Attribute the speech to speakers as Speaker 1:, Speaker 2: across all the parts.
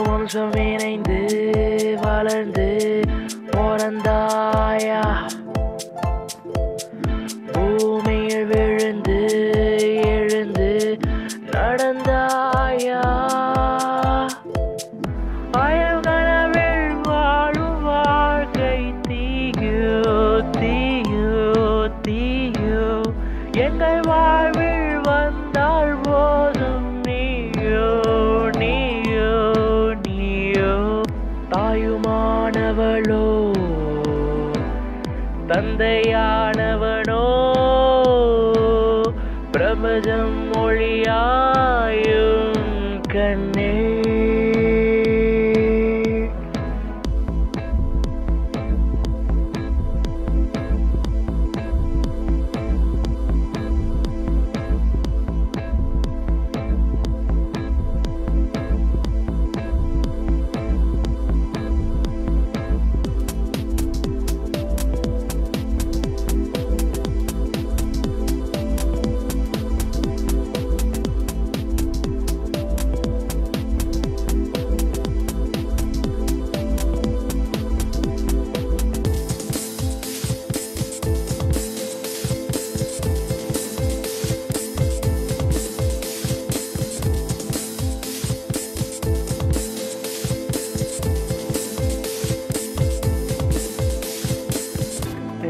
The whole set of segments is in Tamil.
Speaker 1: வம்சம் இணைந்து வளர்ந்து பிறந்தாயா, பூமியில் விழுந்து எழுந்து நடந்தாயா, அயல்கனவில் வாழும் வாழ்க்கை தீயோ தீயோ தீயோ, எங்கள் வாழ்வில் வந்தால் போதும் நீயோ நீயோ நீயோ. தாயுமானவளோ தந்தையானவனோ, பிரபஞ்சம் மொழியாயும் கண்ணே.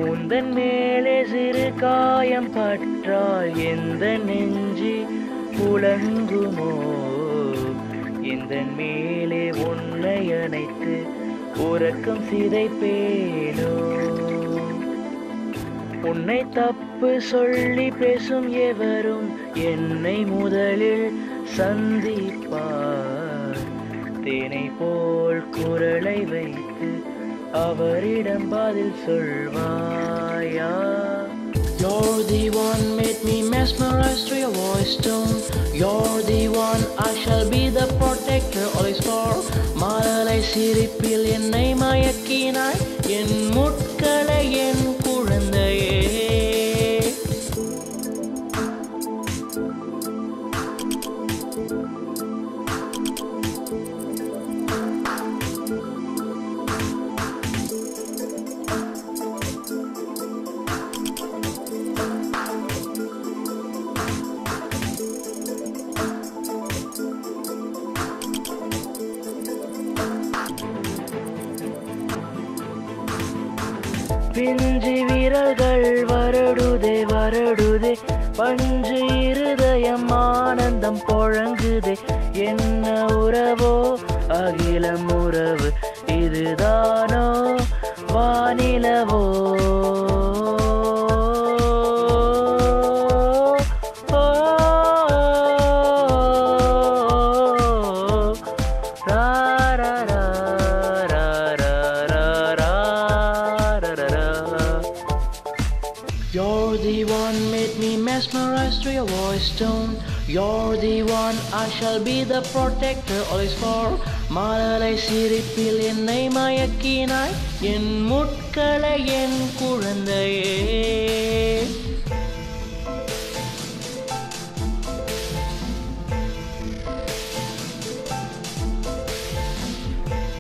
Speaker 1: உந்தன் மேலே சிறு காயம் பற்றால் எந்த நெஞ்சி புலங்குமோ, எந்தன் மேலே உன்னை அணைத்து உறக்கம் சிதைப்பேனோ. உன்னை தப்பு சொல்லி பேசும் எவரும் என்னை முதலில் சந்திப்பார், தேனை போல் குரலை வைத்து அவரிடம் பதில் சொல்வாயா. You're the one made me mesmerized to your voice tone. You're the one I shall be the protector always for. மாலை சிரிப்பில் என்னை மயக்கினாய், என் முட்களை என் குழந்தையே. பிஞ்சு விரல்கள் வருடுதே வருடுதே, பஞ்சு இருதயம் ஆனந்தம் பொழங்குதே. என்ன உறவோ அகிலம் உறவு, இதுதானோ வானிலவோ. You're the one made me mesmerized to your voice tone. You're the one I shall be the protector always for. மாலை சிரிப்பில் என்னை மயக்கினாய், என் முட்களை என் குழந்தையே.